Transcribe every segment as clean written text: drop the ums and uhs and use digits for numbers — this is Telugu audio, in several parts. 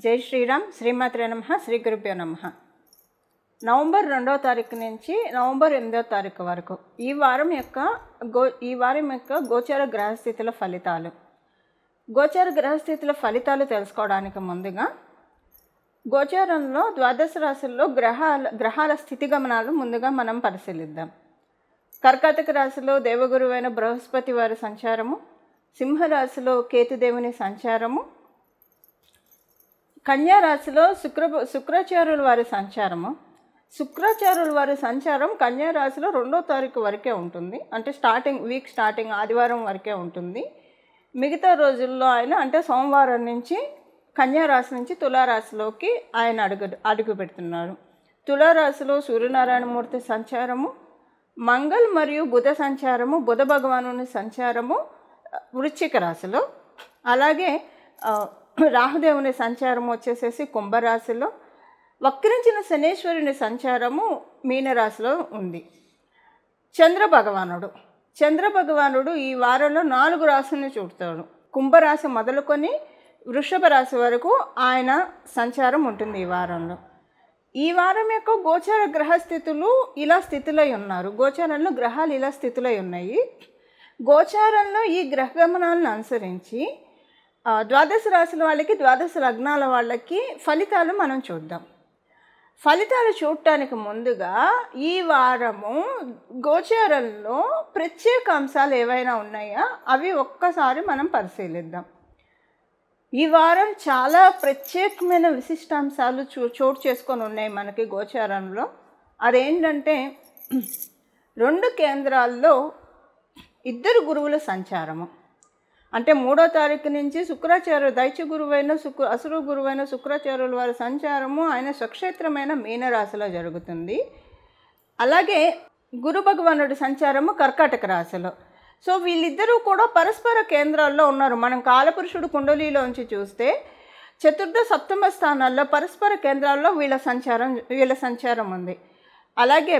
జై శ్రీరామ్. శ్రీమాత్రే నమః. శ్రీ గురుభ్యో నమః. నవంబర్ 2వ తారీఖు నుంచి నవంబర్ 8వ తారీఖు వరకు ఈ వారం యొక్క గోచార గ్రహస్థితుల ఫలితాలు. గోచార గ్రహస్థితుల ఫలితాలు తెలుసుకోవడానికి ముందుగా గోచారంలో ద్వాదశ రాశుల్లో గ్రహాల స్థితిగమనాలు ముందుగా మనం పరిశీలిద్దాం. కర్కాటక రాశిలో దేవగురువైన బృహస్పతి వారి సంచారము, సింహరాశిలో కేతుదేవుని సంచారము, కన్యా రాశిలో శుక్రాచార్యుల వారి సంచారము. శుక్రాచార్యుల వారి సంచారం కన్యా రాశిలో 2వ తారీఖు వరకే ఉంటుంది. అంటే వీక్ స్టార్టింగ్ ఆదివారం వరకే ఉంటుంది. మిగతా రోజుల్లో ఆయన అంటే సోమవారం నుంచి కన్యా రాశి నుంచి తులారాశిలోకి ఆయన అడుగు పెడుతున్నారు. తులారాశిలో సూర్యనారాయణమూర్తి సంచారము, మంగళ మరియు బుధ సంచారము, బుధ భగవానుని సంచారము వృశ్చిక రాశిలో, అలాగే రాహుదేవుని సంచారము వచ్చేసేసి కుంభరాశిలో, వక్రించిన శనేశ్వరుని సంచారము మీనరాశిలో ఉంది. చంద్రభగవానుడు ఈ వారంలో 4 రాశులను చూడతాడు. కుంభరాశి మొదలుకొని వృషభ రాశి వరకు ఆయన సంచారం ఉంటుంది ఈ వారంలో. ఈ వారం యొక్క గోచార గ్రహస్థితులు ఇలా స్థితిలో ఉన్నారు. గోచారంలో గ్రహాలు ఇలా స్థితిలో ఉన్నాయి. గోచారంలో ఈ గ్రహగమనాలను అనుసరించి ద్వాదశ రాశుల వాళ్ళకి, ద్వాదశ లగ్నాల వాళ్ళకి ఫలితాలు మనం చూద్దాం. ఫలితాలు చూడటానికి ముందుగా ఈ వారము గోచారంలో ప్రత్యేక అంశాలు ఏవైనా ఉన్నాయా అవి ఒక్కసారి మనం పరిశీలిద్దాం. ఈ వారం చాలా ప్రత్యేకమైన విశిష్టాంశాలు చోటు చేసుకొని ఉన్నాయి మనకి గోచారంలో. అదేంటంటే 2 కేంద్రాల్లో 2 గురువుల సంచారము. అంటే 3వ తారీఖు నుంచి దైత్య గురువైన అసురు గురువైన శుక్రాచార్యుల వారి సంచారము ఆయన స్వక్షేత్రమైన మీనరాశిలో జరుగుతుంది. అలాగే గురు భగవానుడి సంచారము కర్కాటక రాశిలో. సో వీళ్ళిద్దరూ కూడా పరస్పర కేంద్రాల్లో ఉన్నారు. మనం కాలపురుషుడు కుండలిలోంచి చూస్తే చతుర్థ సప్తమ స్థానాల్లో పరస్పర కేంద్రాల్లో వీళ్ళ సంచారం ఉంది. అలాగే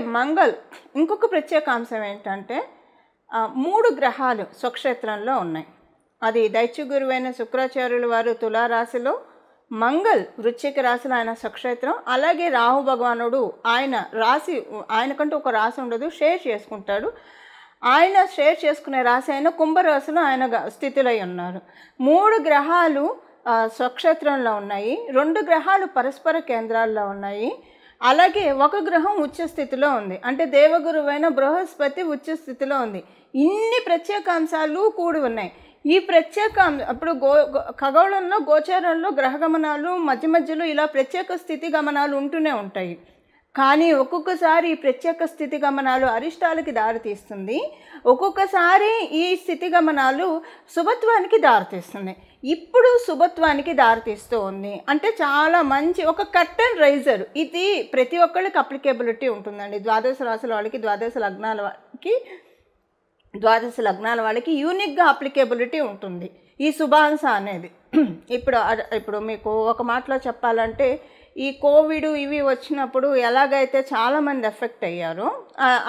ఇంకొక ప్రత్యేక అంశం ఏంటంటే 3 గ్రహాలు స్వక్షేత్రంలో ఉన్నాయి. అది దైత్య గురువైన శుక్రాచార్యుల వారు తులారాశిలో, వృశ్చిక రాశిలో ఆయన స్వక్షేత్రం. అలాగే రాహు భగవానుడు ఆయనకంటూ ఒక రాశి ఉండదు, షేర్ చేసుకుంటాడు. ఆయన షేర్ చేసుకునే రాశి అయిన కుంభరాశిలో ఆయన స్థితిలో ఉన్నారు. 3 గ్రహాలు స్వక్షేత్రంలో ఉన్నాయి. 2 గ్రహాలు పరస్పర కేంద్రాల్లో ఉన్నాయి. అలాగే ఒక గ్రహం ఉచ్చ స్థితిలో ఉంది. అంటే దేవగురువైన బృహస్పతి ఉచ్చ స్థితిలో ఉంది. ఇన్ని ప్రత్యేకాంశాలు కూడి ఉన్నాయి. ఈ అప్పుడు ఖగోళంలో గోచారంలో గ్రహగమనాలు మధ్యలో ఇలా ప్రత్యేక స్థితి గమనాలు ఉంటూనే ఉంటాయి. కానీ ఒక్కొక్కసారి ఈ ప్రత్యేక స్థితి గమనాలు అరిష్టాలకి దారితీస్తుంది. ఒక్కొక్కసారి ఈ స్థితి గమనాలు శుభత్వానికి దారితీస్తుంది. ఇప్పుడు శుభత్వానికి దారితీస్తూ ఉంది. అంటే చాలా మంచి ఒక కర్టన్ రైజర్. ఇది ప్రతి ఒక్కళ్ళకి అప్లికేబిలిటీ ఉంటుందండి. ద్వాదశ రాశుల వాళ్ళకి, ద్వాదశ లగ్నాల వాళ్ళకి యూనిక్గా అప్లికేబిలిటీ ఉంటుంది ఈ శుభాంశ అనేది. ఇప్పుడు మీకు ఒక మాటలో చెప్పాలంటే ఈ కోవిడ్ ఇవి వచ్చినప్పుడు ఎలాగైతే చాలామంది ఎఫెక్ట్ అయ్యారో,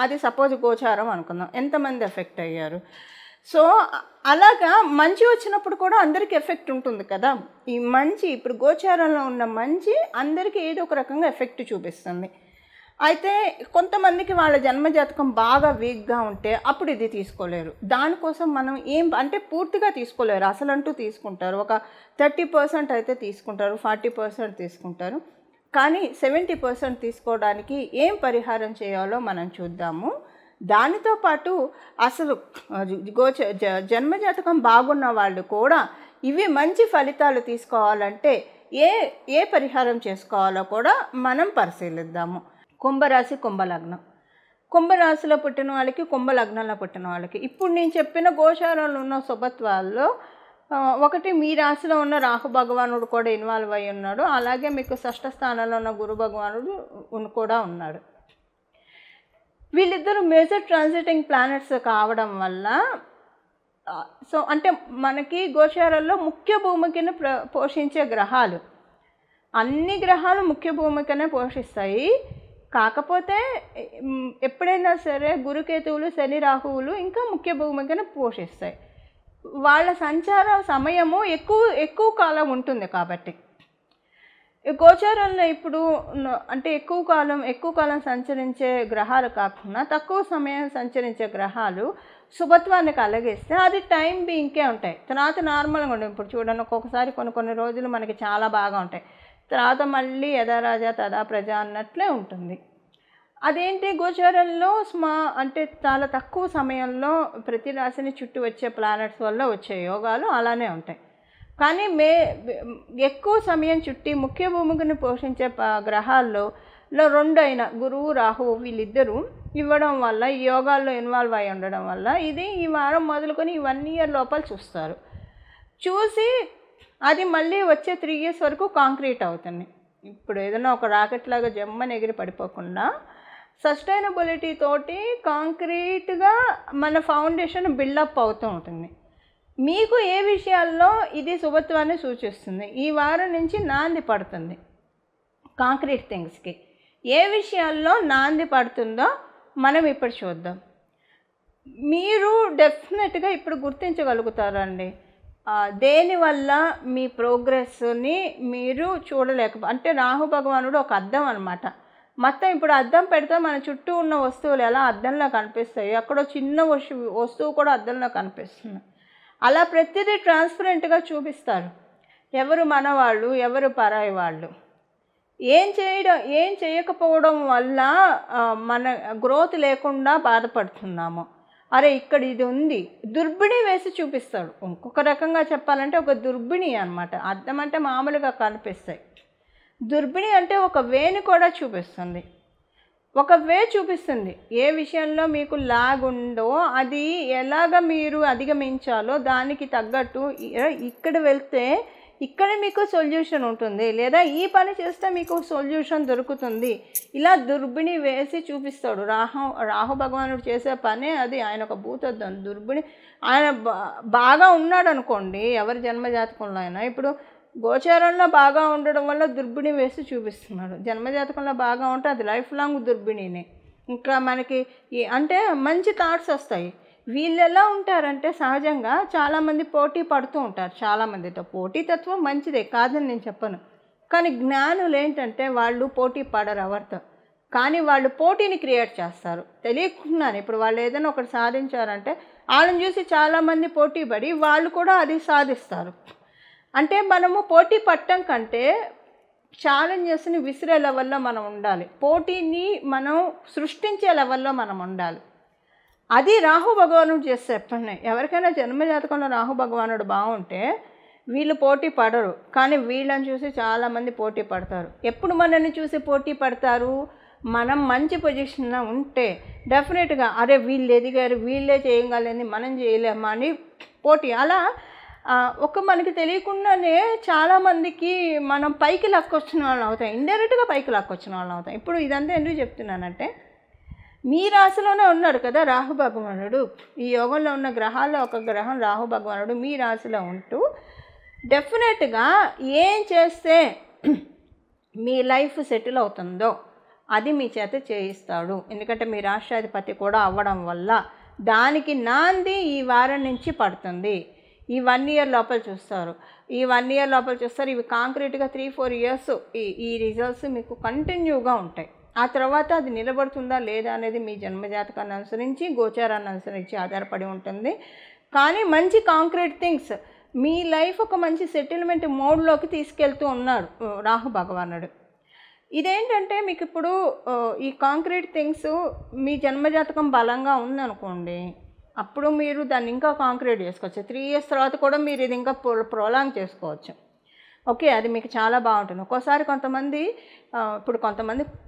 అది సపోజ్ గోచారం అనుకుందాం, ఎంతమంది ఎఫెక్ట్ అయ్యారు. సో అలాగా మంచి వచ్చినప్పుడు కూడా అందరికీ ఎఫెక్ట్ ఉంటుంది కదా. ఈ ఇప్పుడు గోచారంలో ఉన్న మంచి అందరికీ ఏదో ఒక రకంగా ఎఫెక్ట్ చూపిస్తుంది. అయితే కొంతమందికి వాళ్ళ జన్మజాతకం బాగా వీక్గా ఉంటే అప్పుడు ఇది తీసుకోలేరు. దానికోసం మనం పూర్తిగా తీసుకోలేరు. అసలంటూ తీసుకుంటారు. ఒక 30% అయితే తీసుకుంటారు, 40% తీసుకుంటారు. కానీ 70% తీసుకోవడానికి ఏం పరిహారం చేయాలో మనం చూద్దాము. దానితో పాటు అసలు జన్మజాతకం బాగున్న వాళ్ళు కూడా ఇవి మంచి ఫలితాలు తీసుకోవాలంటే ఏ పరిహారం చేసుకోవాలో కూడా మనం పరిశీలిద్దాము. కుంభరాశి, కుంభరాశిలో పుట్టిన వాళ్ళకి, కుంభలగ్నంలో పుట్టిన వాళ్ళకి ఇప్పుడు నేను చెప్పిన గోచారంలో ఉన్న శుభత్వాల్లో ఒకటి మీ రాశిలో ఉన్న రాహు భగవానుడు కూడా ఇన్వాల్వ్ అయి ఉన్నాడు. అలాగే మీకు 6వ స్థానంలో ఉన్న గురు భగవానుడు కూడా ఉన్నాడు. వీళ్ళిద్దరూ మేజర్ ట్రాన్సిటింగ్ ప్లానెట్స్ కావడం వల్ల అంటే మనకి గోచారంలో ముఖ్య భూమికను పోషించే గ్రహాలు, అన్ని గ్రహాలు ముఖ్య భూమికనే పోషిస్తాయి. కాకపోతే ఎప్పుడైనా సరే గురుకేతువులు, శని, రాహువులు ఇంకా ముఖ్య భూమికను పోషిస్తాయి. వాళ్ళ సంచార సమయము ఎక్కువ కాలం ఉంటుంది. కాబట్టి ఈ గోచారంలో ఇప్పుడు అంటే ఎక్కువ కాలం సంచరించే గ్రహాలు కాకుండా తక్కువ సమయం సంచరించే గ్రహాలు శుభత్వాన్ని కలిగిస్తే అది టైం బీయింగ్కే ఉంటాయి. తర్వాత నార్మల్గా ఉండవు. ఇప్పుడు చూడండి, ఒక్కొక్కసారి కొన్ని రోజులు మనకి చాలా బాగా ఉంటాయి, తర్వాత మళ్ళీ యథా రాజా తదా ప్రజ అన్నట్లే ఉంటుంది. అదేంటి గోచారంలో అంటే చాలా తక్కువ సమయంలో ప్రతి రాశిని చుట్టూ వచ్చే ప్లానెట్స్ వల్ల వచ్చే యోగాలు అలానే ఉంటాయి. కానీ ఎక్కువ సమయం చుట్టి ముఖ్య భూమికను పోషించే గ్రహాల్లో రెండు అయిన గురువు రాహువు వీళ్ళిద్దరూ ఇవ్వడం వల్ల, ఈ యోగాల్లో ఇన్వాల్వ్ అయి ఉండడం వల్ల ఇది ఈ వారం మొదలుకొని 1 ఇయర్ లోపల చూస్తారు. చూసి అది మళ్ళీ వచ్చే 3 ఇయర్స్ వరకు కాంక్రీట్ అవుతుంది. ఇప్పుడు ఏదైనా ఒక రాకెట్ లాగా జమ్మని ఎగిరి పడిపోకుండా సస్టైనబిలిటీ తోటి కాంక్రీట్గా మన ఫౌండేషన్ బిల్డప్ అవుతూ ఉంటుంది. మీకు ఏ విషయాల్లో ఇది శుభత్వాన్ని సూచిస్తుంది? ఈ వారం నుంచి నాంది పడుతుంది కాంక్రీట్ థింగ్స్కి. ఏ విషయాల్లో నాంది పడుతుందో మనం ఇప్పుడు చూద్దాం. మీరు డెఫినెట్గా ఇప్పుడు గుర్తించగలుగుతారండి దేనివల్ల మీ ప్రోగ్రెస్ని మీరు అంటే రాహు భగవానుడు ఒక అద్దం అనమాట. మొత్తం ఇప్పుడు అద్దం పెడితే మన చుట్టూ ఉన్న వస్తువులు ఎలా అద్దంలో కనిపిస్తాయి, అక్కడో చిన్న వస్తువు కూడా అద్దంలో కనిపిస్తుంది. అలా ప్రతిదీ ట్రాన్స్పరెంట్గా చూపిస్తారు. ఎవరు మనవాళ్ళు, ఎవరు పరాయి వాళ్ళు. ఏం చేయకపోవడం వల్ల మన గ్రోత్ లేకుండా బాధపడుతున్నాము. అరే ఇక్కడ ఇది ఉంది, దుర్బిణి వేసి చూపిస్తాడు. ఇంకొక రకంగా చెప్పాలంటే ఒక దుర్బిణి అనమాట. అద్దం అంటే మామూలుగా కనిపిస్తాయి, దుర్బిణి అంటే ఒక వేని కూడా చూపిస్తుంది. ఒక వే చూపిస్తుంది. ఏ విషయంలో మీకు లాగ్ ఉందో అది ఎలాగ మీరు అధిగమించాలో దానికి తగ్గట్టు ఇక్కడ వెళ్తే ఇక్కడ మీకు సొల్యూషన్ ఉంటుంది, లేదా ఈ పని చేస్తే మీకు సొల్యూషన్ దొరుకుతుంది. ఇలా దుర్బిణి వేసి చూపిస్తాడు. రాహు భగవానుడు చేసే పనే అది. ఆయన ఒక భూతద్దం దుర్బిణి. ఆయన బాగా ఉన్నాడు అనుకోండి, ఎవరి జన్మజాతకంలో అయినా. ఇప్పుడు గోచారంలో బాగా ఉండడం వల్ల దుర్బిణి వేసి చూపిస్తున్నాడు. జన్మజాతకంలో బాగా ఉంటే అది లైఫ్ లాంగ్ దుర్బిణినే. ఇంకా మనకి అంటే మంచి థాట్స్ వస్తాయి. వీళ్ళు ఎలా ఉంటారంటే సహజంగా చాలామంది పోటీ పడుతూ ఉంటారు. చాలామందితో పోటీతత్వం మంచిదే కాదని నేను చెప్పను, కానీ జ్ఞానులు ఏంటంటే వాళ్ళు పోటీ పడరు ఎవరితో, కానీ వాళ్ళు పోటీని క్రియేట్ చేస్తారు తెలియకుండానే. ఇప్పుడు వాళ్ళు ఏదైనా ఒకటి సాధించారంటే వాళ్ళని చూసి చాలామంది పోటీ పడి వాళ్ళు కూడా అది సాధిస్తారు. అంటే మనము పోటీ పట్టం కంటే ఛాలెంజెస్ని విసిరే లెవెల్లో మనం ఉండాలి, పోటీని మనం సృష్టించే లెవెల్లో మనం ఉండాలి. అది రాహు భగవానుడు చేస్తే ఎప్పటినే. ఎవరికైనా జన్మజాతకంలో రాహు భగవానుడు బాగుంటే వీళ్ళు పోటీ పడరు, కానీ వీళ్ళని చూసి చాలామంది పోటీ పడతారు. ఎప్పుడు మనల్ని చూసి పోటీ పడతారు? మనం మంచి పొజిషన్లో ఉంటే డెఫినెట్గా అరే వీళ్ళు ఎదిగారు, వీళ్ళే చేయగలని మనం చేయలేమా అని పోటీ. అలా మనకి తెలియకుండానే చాలామందికి మనం పైకి లాక్కొచ్చిన వాళ్ళం అవుతాం, ఇండైరెక్ట్గా పైకి లాక్కొచ్చిన వాళ్ళం అవుతాం. ఇప్పుడు ఇదంతా ఎందుకు చెప్తున్నానంటే మీ రాశిలోనే ఉన్నాడు కదా రాహు భగవానుడు. ఈ యోగంలో ఉన్న గ్రహాల్లో ఒక గ్రహం రాహు భగవానుడు మీ రాశిలో ఉంటూ డెఫినెట్గా ఏం చేస్తే మీ లైఫ్ సెటిల్ అవుతుందో అది మీ చేత చేయిస్తాడు. ఎందుకంటే మీ రాష్ట్రాధిపతి కూడా అవ్వడం వల్ల దానికి నాంది ఈ వారం నుంచి పడుతుంది. ఈ 1 ఇయర్ లోపల చూస్తారు. ఇవి కాంక్రీట్గా 3-4 ఇయర్స్ ఈ రిజల్ట్స్ మీకు కంటిన్యూగా ఉంటాయి. ఆ తర్వాత అది నిలబడుతుందా లేదా అనేది మీ జన్మజాతకాన్ని అనుసరించి, గోచారాన్ని అనుసరించి ఆధారపడి ఉంటుంది. కానీ మంచి కాంక్రీట్ థింగ్స్ మీ లైఫ్ ఒక మంచి సెటిల్మెంట్ మోడ్లోకి తీసుకెళ్తూ ఉన్నాడు రాహు భగవానుడు. ఇదేంటంటే మీకు ఇప్పుడు ఈ కాంక్రీట్ థింగ్స్ మీ జన్మజాతకం బలంగా ఉందనుకోండి, అప్పుడు మీరు దాన్ని ఇంకా కాంక్రీట్ చేసుకోవచ్చు. 3 ఇయర్స్ తర్వాత కూడా మీరు ఇది ఇంకా ప్రొలాంగ్ చేసుకోవచ్చు. ఓకే, అది మీకు చాలా బాగుంటుంది. ఒక్కోసారి కొంతమంది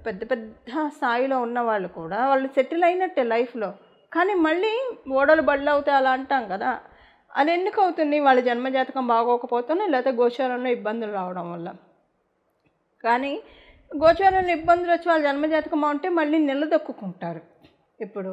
పెద్ద పెద్ద స్థాయిలో ఉన్న వాళ్ళు కూడా వాళ్ళు సెటిల్ అయినట్టే లైఫ్లో, కానీ మళ్ళీ ఓడలు బళ్ళు అవుతాయి అలా అంటాం కదా. అది ఎందుకు అవుతుంది? వాళ్ళ జన్మజాతకం బాగోకపోతేనే, లేకపోతే గోచారంలో ఇబ్బందులు రావడం వల్ల. కానీ గోచారంలో ఇబ్బందులు వచ్చి వాళ్ళ జన్మజాతకం బాగుంటే మళ్ళీ నిలదొక్కుంటారు. ఇప్పుడు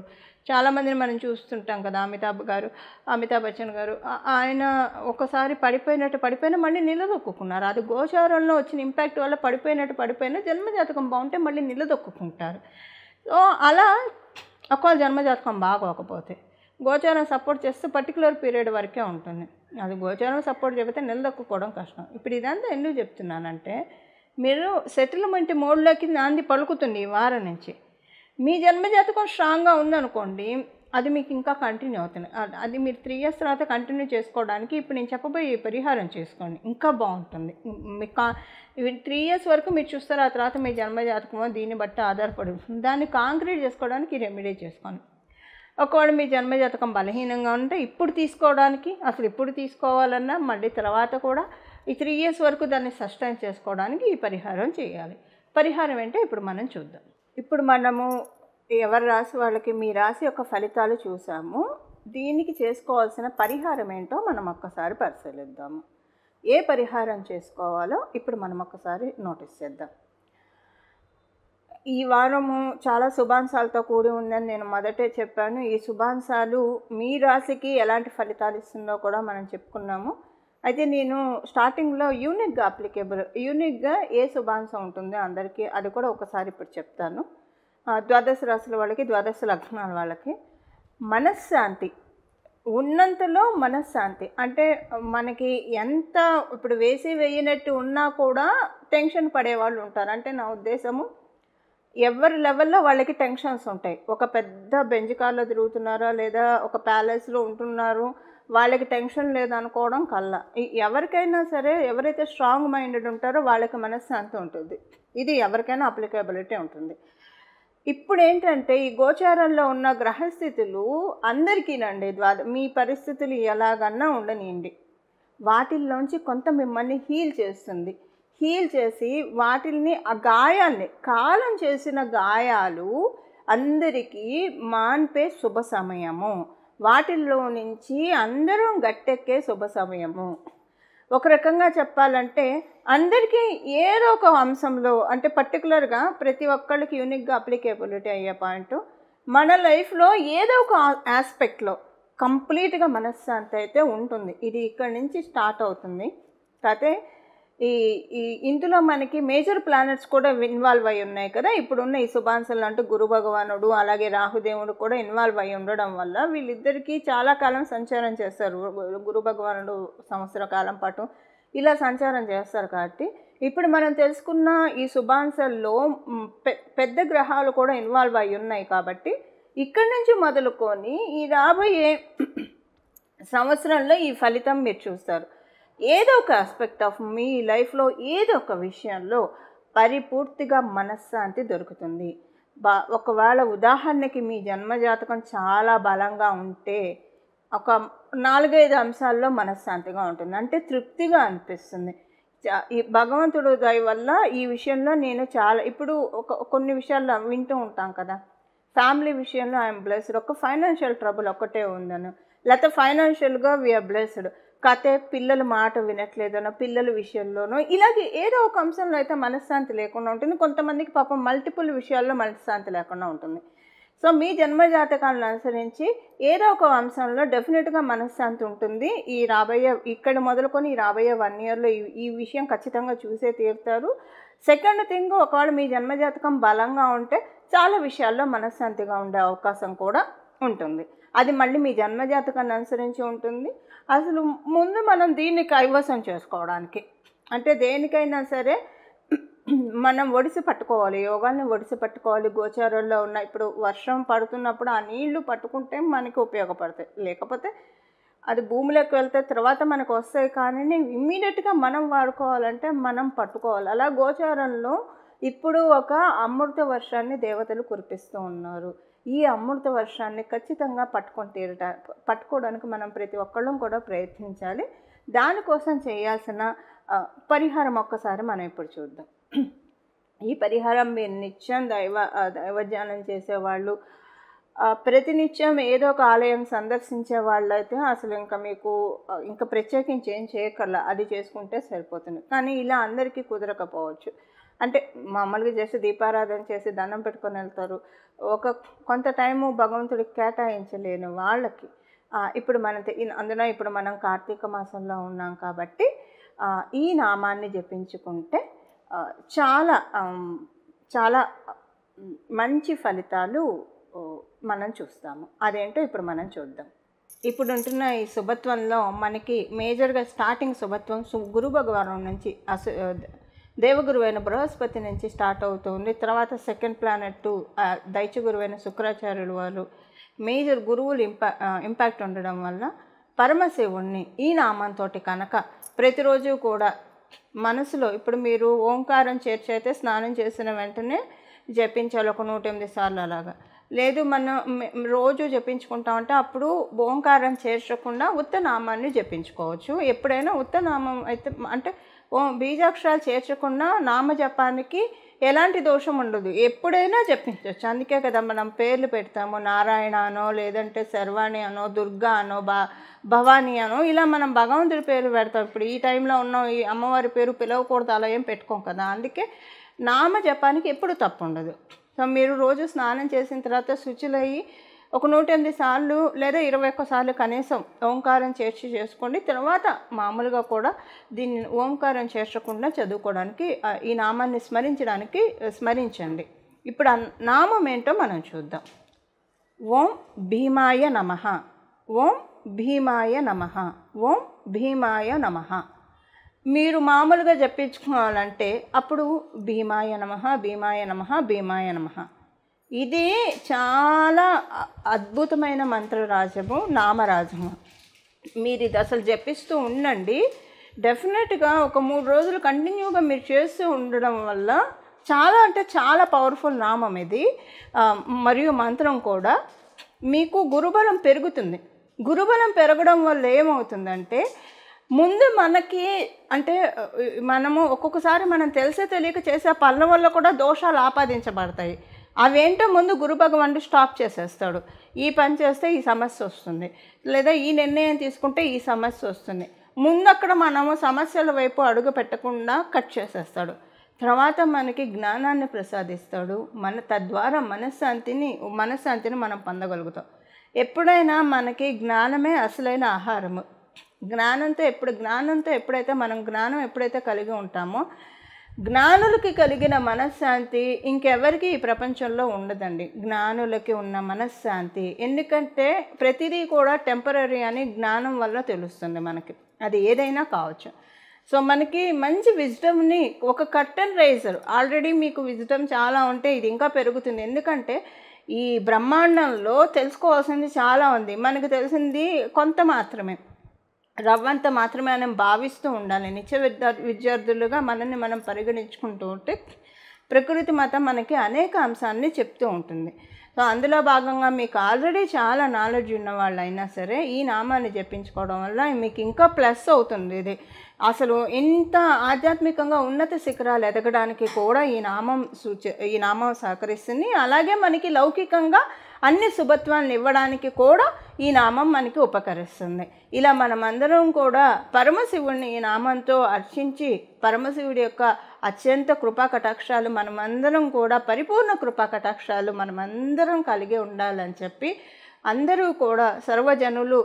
చాలామందిని మనం చూస్తుంటాం కదా, అమితాబ్ బచ్చన్ గారు, ఆయన ఒకసారి పడిపోయినా మళ్ళీ నిలదొక్కున్నారు. అది గోచారంలో వచ్చిన ఇంపాక్ట్ వల్ల పడిపోయినా జన్మజాతకం బాగుంటే మళ్ళీ నిలదొక్కుంటారు. సో అలా ఒకవేళ జన్మజాతకం బాగోకపోతే గోచారం సపోర్ట్ చేస్తే పర్టికులర్ పీరియడ్ వరకే ఉంటుంది. అది గోచారం సపోర్ట్ చెబితే నిలదొక్కుకోవడం కష్టం. ఇప్పుడు ఇదంతా ఎందుకు చెప్తున్నానంటే మీరు సెటిల్మెంట్ మోడ్లోకి నాంది పలుకుతుంది ఈ వారం నుంచి. మీ జన్మజాతకం స్ట్రాంగ్గా ఉందనుకోండి, అది మీకు ఇంకా కంటిన్యూ అవుతుంది. అది మీరు 3 years తర్వాత కంటిన్యూ చేసుకోవడానికి ఇప్పుడు నేను చెప్పబోయే పరిహారం చేసుకోండి, ఇంకా బాగుంటుంది మీకు. 3 years వరకు మీరు చూస్తారు, ఆ తర్వాత మీ జన్మజాతకమో దీన్ని బట్టి ఆధారపడి ఉంటుంది. దాన్ని కాంక్రీట్ చేసుకోవడానికి ఈ రెమెడీ చేసుకోండి. ఒకవేళ మీ జన్మజాతకం బలహీనంగా ఉంటే ఇప్పుడు తీసుకోవడానికి, అసలు ఇప్పుడు తీసుకోవాలన్నా మళ్ళీ తర్వాత కూడా ఈ 3 years వరకు దాన్ని సస్టైన్ చేసుకోవడానికి ఈ పరిహారం చేయాలి. పరిహారం ఏంటో ఇప్పుడు మనం చూద్దాం. ఇప్పుడు మనము ఎవరి రాశి వాళ్ళకి మీ రాశి యొక్క ఫలితాలు చూసాము. దీనికి చేసుకోవాల్సిన పరిహారం ఏంటో మనం ఒక్కసారి పరిశీలిద్దాము. ఏ పరిహారం చేసుకోవాలో ఇప్పుడు మనం ఒక్కసారి నోటీస్ చేద్దాం. ఈ వారము చాలా శుభాంశాలతో కూడి ఉందని నేను మొదటే చెప్పాను. ఈ శుభాంశాలు మీ రాశికి ఎలాంటి ఫలితాలు ఇస్తుందో కూడా మనం చెప్పుకున్నాము. అయితే నేను స్టార్టింగ్లో యూనిక్గా ఏ శుభాంశం ఉంటుందో అందరికీ అది కూడా ఒకసారి ఇప్పుడు చెప్తాను. 12 రాశుల వాళ్ళకి, 12 లగ్నాల వాళ్ళకి మనశ్శాంతి ఉన్నంతలో మనశ్శాంతి అంటే మనకి ఎంత ఇప్పుడు వేయనట్టు ఉన్నా కూడా టెన్షన్ పడేవాళ్ళు ఉంటారు. అంటే నా ఉద్దేశము ఎవరి లెవెల్లో వాళ్ళకి టెన్షన్స్ ఉంటాయి. ఒక పెద్ద బెంజ్ కార్లో తిరుగుతున్నారా లేదా ఒక ప్యాలెస్లో ఉంటున్నారు, వాళ్ళకి టెన్షన్ లేదనుకోవడం కల్లా. ఎవరికైనా సరే ఎవరైతే స్ట్రాంగ్ మైండెడ్ ఉంటారో వాళ్ళకి మనశ్శాంతి ఉంటుంది. ఇది ఎవరికైనా అప్లికేబిలిటీ ఉంటుంది. ఇప్పుడు ఏంటంటే ఈ గోచారంలో ఉన్న గ్రహస్థితులు అందరికీనండి, మీ పరిస్థితులు ఎలాగన్నా ఉండనియండి, వాటిల్లోంచి కొంత మిమ్మల్ని హీల్ చేస్తుంది. హీల్ చేసి వాటిల్ని ఆ గాయాల్ని కాలం చేసిన గాయాలు అందరికీ మాన్పే శుభ సమయము. వాటిల్లో నుంచి అందరం గట్టెక్కే శుభ సమయము. ఒక రకంగా చెప్పాలంటే అందరికీ ఏదో ఒక అంశంలో అంటే పర్టికులర్గా ప్రతి ఒక్కళ్ళకి యూనిక్గా అప్లికేబిలిటీ అయ్యే పాయింట్ మన లైఫ్లో ఏదో ఒక ఆస్పెక్ట్లో కంప్లీట్గా మనశ్శాంతి అయితే ఉంటుంది. ఇది ఇక్కడి నుంచి స్టార్ట్ అవుతుంది. కాకపోతే ఇందులో మనకి మేజర్ ప్లానెట్స్ కూడా ఇన్వాల్వ్ అయి ఉన్నాయి కదా. ఇప్పుడున్న ఈ శుభాంశాలు అంటే గురు భగవానుడు అలాగే రాహుదేవుడు కూడా ఇన్వాల్వ్ అయి ఉండడం వల్ల వీళ్ళిద్దరికీ చాలా కాలం సంచారం చేస్తారు. గురు భగవానుడు సంవత్సర కాలం పాటు ఇలా సంచారం చేస్తారు. కాబట్టి ఇప్పుడు మనం తెలుసుకున్న ఈ శుభాంశాల్లో పెద్ద గ్రహాలు కూడా ఇన్వాల్వ్ అయి ఉన్నాయి. కాబట్టి ఇక్కడి నుంచి మొదలుకొని ఈ రాబోయే సంవత్సరంలో ఈ ఫలితం మీరు చూస్తారు. ఏదో ఒక ఆస్పెక్ట్ ఆఫ్ మీ లైఫ్లో ఏదో ఒక విషయంలో పరిపూర్తిగా మనశ్శాంతి దొరుకుతుంది. ఒకవేళ ఉదాహరణకి మీ జన్మజాతకం చాలా బలంగా ఉంటే ఒక 4-5 అంశాల్లో మనశ్శాంతిగా ఉంటుంది, అంటే తృప్తిగా అనిపిస్తుంది. ఈ భగవంతుడు దయ వల్ల ఈ విషయంలో నేను చాలా ఇప్పుడు కొన్ని విషయాల్లో వింటూ ఉంటాం కదా, ఫ్యామిలీ విషయంలో ఐఎమ్ బ్లెస్డ్, ఒక ఫైనాన్షియల్ ట్రబుల్ ఒక్కటే ఉందను, లేకపోతే ఫైనాన్షియల్గా వీఆర్ బ్లెస్డ్, కాకపోతే పిల్లలు మాట వినట్లేదనో పిల్లల విషయంలోనో ఇలాగే ఏదో ఒక అంశంలో అయితే మనశ్శాంతి లేకుండా ఉంటుంది. కొంతమందికి పాపం మల్టిపుల్ విషయాల్లో మనశ్శాంతి లేకుండా ఉంటుంది. సో మీ జన్మజాతకాలను అనుసరించి ఏదో ఒక అంశంలో డెఫినెట్గా మనశ్శాంతి ఉంటుంది. ఇక్కడ మొదలుకొని ఈ రాబోయే 1 yearలో ఈ విషయం ఖచ్చితంగా చూసే తీరుతారు. సెకండ్ థింగ్, ఒకవేళ మీ జన్మజాతకం బలంగా ఉంటే చాలా విషయాల్లో మనశ్శాంతిగా ఉండే అవకాశం కూడా ఉంటుంది. అది మళ్ళీ మీ జన్మజాతకాన్ని అనుసరించి ఉంటుంది. అసలు ముందు మనం దీన్ని కైవసం చేసుకోవడానికి అంటే దేనికైనా సరే మనం ఒడిసి పట్టుకోవాలి, యోగాల్ని ఒడిసి పట్టుకోవాలి. గోచారంలో ఉన్న ఇప్పుడు వర్షం పడుతున్నప్పుడు ఆ నీళ్లు పట్టుకుంటే మనకి ఉపయోగపడతాయి, లేకపోతే అది భూమిలోకి వెళ్తే తర్వాత మనకు వస్తాయి. కానీ ఇమ్మీడియట్గా మనం వాడుకోవాలంటే మనం పట్టుకోవాలి. అలా గోచారంలో ఇప్పుడు ఒక అమృత వర్షాన్ని దేవతలు కురిపిస్తూ ఉన్నారు. ఈ అమృత వర్షాన్ని ఖచ్చితంగా పట్టుకోవడానికి మనం ప్రతి ఒక్కళ్ళం కూడా ప్రయత్నించాలి. దానికోసం చేయాల్సిన పరిహారం ఒక్కసారి మనం ఇప్పుడు చూద్దాం. ఈ పరిహారం మీరు నిత్యం దైవధ్యానం చేసేవాళ్ళు, ప్రతినిత్యం ఏదో ఒక ఆలయం సందర్శించే వాళ్ళు అయితే అసలు ఇంకా ప్రత్యేకించి ఏం చేయక్కర్లా, అది చేసుకుంటే సరిపోతుంది. కానీ ఇలా అందరికీ కుదరకపోవచ్చు. అంటే మామూలుగా చేసి దీపారాధన చేసి దండం పెట్టుకొని వెళ్తారు. కొంత టైము భగవంతుడికి కేటాయించలేని వాళ్ళకి ఇప్పుడు అందులో ఇప్పుడు మనం కార్తీక మాసంలో ఉన్నాం కాబట్టి ఈ నామాన్ని జపించుకుంటే చాలా చాలా మంచి ఫలితాలు మనం చూస్తాము. అదేంటో ఇప్పుడు మనం చూద్దాం. ఇప్పుడు ఉంటున్న ఈ శుభత్వంలో మనకి మేజర్గా స్టార్టింగ్ శుభత్వం గురు భగవాను నుంచి దేవగురువు అయిన బృహస్పతి నుంచి స్టార్ట్ అవుతుంది. తర్వాత సెకండ్ ప్లానెట్ దైత్య గురువైన శుక్రాచార్యులు వారు మేజర్ గురువులు ఇంపాక్ట్ ఉండడం వల్ల పరమశివుణ్ణి ఈ నామంతో కనుక ప్రతిరోజు కూడా మనసులో, ఇప్పుడు మీరు ఓంకారం చేర్చైతే స్నానం చేసిన వెంటనే జపించాలి ఒక 108 సార్లు అలాగా. లేదు మనం రోజు జపించుకుంటామంటే అప్పుడు ఓంకారం చేర్చకుండా ఉత్తనామాన్ని జపించుకోవచ్చు. ఎప్పుడైనా ఉత్తనామం అయితే అంటే బీజాక్షరాలు చేర్చకుండా నామజపానికి ఎలాంటి దోషం ఉండదు, ఎప్పుడైనా జపించవచ్చు. అందుకే కదా మనం పేర్లు పెడతాము, నారాయణ అనో, లేదంటే శర్వాణి అనో, దుర్గా అనో, భవానీ అనో, ఇలా మనం భగవంతుడి పేరు పెడతాం. ఇప్పుడు ఈ టైంలో ఉన్న ఈ అమ్మవారి పేరు పిలవకూడదు అలా ఏం పెట్టుకోం కదా. అందుకే నామ జపానికి ఎప్పుడు తప్పు ఉండదు. సో మీరు రోజు స్నానం చేసిన తర్వాత శుచులయ్యి ఒక 108 సార్లు లేదా 21 సార్లు కనీసం ఓంకారం చేర్చి చేసుకోండి. తర్వాత మామూలుగా కూడా దీన్ని ఓంకారం చేర్చకుండా చదువుకోవడానికి ఈ నామాన్ని స్మరించండి. ఇప్పుడు ఆ నామం ఏంటో మనం చూద్దాం. ఓం భీమాయ నమః, ఓం భీమాయ నమః, ఓం భీమాయ నమః. మీరు మామూలుగా జపించుకోవాలంటే అప్పుడు భీమాయ నమః, భీమాయ నమః, భీమాయ నమః. ఇది చాలా అద్భుతమైన మంత్రరాజము, నామరాజము. మీరు ఇది అసలు జపిస్తూ ఉండండి. డెఫినెట్గా ఒక 3 రోజులు కంటిన్యూగా మీరు చేస్తూ ఉండడం వల్ల చాలా అంటే చాలా పవర్ఫుల్ నామం ఇది. మరియు మంత్రం కూడా మీకు గురుబలం పెరుగుతుంది. గురుబలం పెరగడం వల్ల ఏమవుతుందంటే ముందు మనకి అంటే మనము ఒక్కొక్కసారి మనం తెలియక చేసే పనుల వల్ల కూడా దోషాలు ఆపాదించబడతాయి. అవేంటో ముందు గురు భగవానుడు స్టాప్ చేసేస్తాడు. ఈ పని చేస్తే ఈ సమస్య వస్తుంది, లేదా ఈ నిర్ణయం తీసుకుంటే ఈ సమస్య వస్తుంది. ముందు అక్కడ మనము సమస్యల వైపు అడుగు పెట్టకుండా కట్ చేసేస్తాడు. తర్వాత మనకి జ్ఞానాన్ని ప్రసాదిస్తాడు. తద్వారా మనశ్శాంతిని మనం పొందగలుగుతాం. ఎప్పుడైనా మనకి జ్ఞానమే అసలైన ఆహారము. జ్ఞానంతో ఎప్పుడైతే మనం జ్ఞానం ఎప్పుడైతే కలిగి ఉంటామో, జ్ఞానులకి కలిగిన మనశ్శాంతి ఇంకెవరికి ఈ ప్రపంచంలో ఉండదండి. జ్ఞానులకి ఉన్న మనశ్శాంతి, ఎందుకంటే ప్రతిదీ కూడా టెంపరరీ అని జ్ఞానం వల్ల తెలుస్తుంది మనకి, అది ఏదైనా కావచ్చు. సో మనకి మంచి విజ్డమ్ని, ఒక కర్టన్ రైజర్, ఆల్రెడీ మీకు విజ్డమ్ చాలా ఉంటే ఇది ఇంకా పెరుగుతుంది. ఎందుకంటే ఈ బ్రహ్మాండంలో తెలుసుకోవాల్సింది చాలా ఉంది, మనకు తెలిసింది కొంత మాత్రమే, రవ్వంత మాత్రమే మనం భావిస్తూ ఉండాలి. నిత్య విద్యార్థులుగా మనల్ని మనం పరిగణించుకుంటూ ఉంటే ప్రకృతి మాత మనకి అనేక అంశాన్ని చెప్తూ ఉంటుంది. సో అందులో భాగంగా మీకు ఆల్రెడీ చాలా నాలెడ్జ్ ఉన్న వాళ్ళు అయినా సరే ఈ నామాన్ని జపించుకోవడం వల్ల మీకు ఇంకా ప్లస్ అవుతుంది. ఇది అసలు ఇంత ఆధ్యాత్మికంగా ఉన్నత శిఖరాలు ఎదగడానికి కూడా ఈ నామం సహకరిస్తుంది. అలాగే మనకి లౌకికంగా అన్ని శుభత్వాలను ఇవ్వడానికి కూడా ఈ నామం మనకి ఉపకరిస్తుంది. ఇలా మనమందరం కూడా పరమశివుడిని ఈ నామంతో అర్చించి పరమశివుడి యొక్క అత్యంత కృపా కటాక్షాలు మనమందరం కూడా, పరిపూర్ణ కృపా కటాక్షాలు మనమందరం కలిగి ఉండాలని చెప్పి అందరూ కూడా సర్వజనులు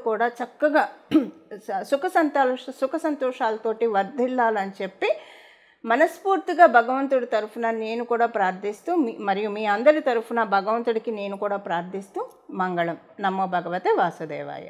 కూడా చక్కగా సుఖ సంతోషాలతోటి వర్ధిల్లాలని చెప్పి మనస్ఫూర్తిగా భగవంతుడి తరఫున నేను కూడా ప్రార్థిస్తూ, మరియు మీ అందరి తరఫున భగవంతుడికి నేను కూడా ప్రార్థిస్తూ మంగళం. నమో భగవతే వాసుదేవాయ.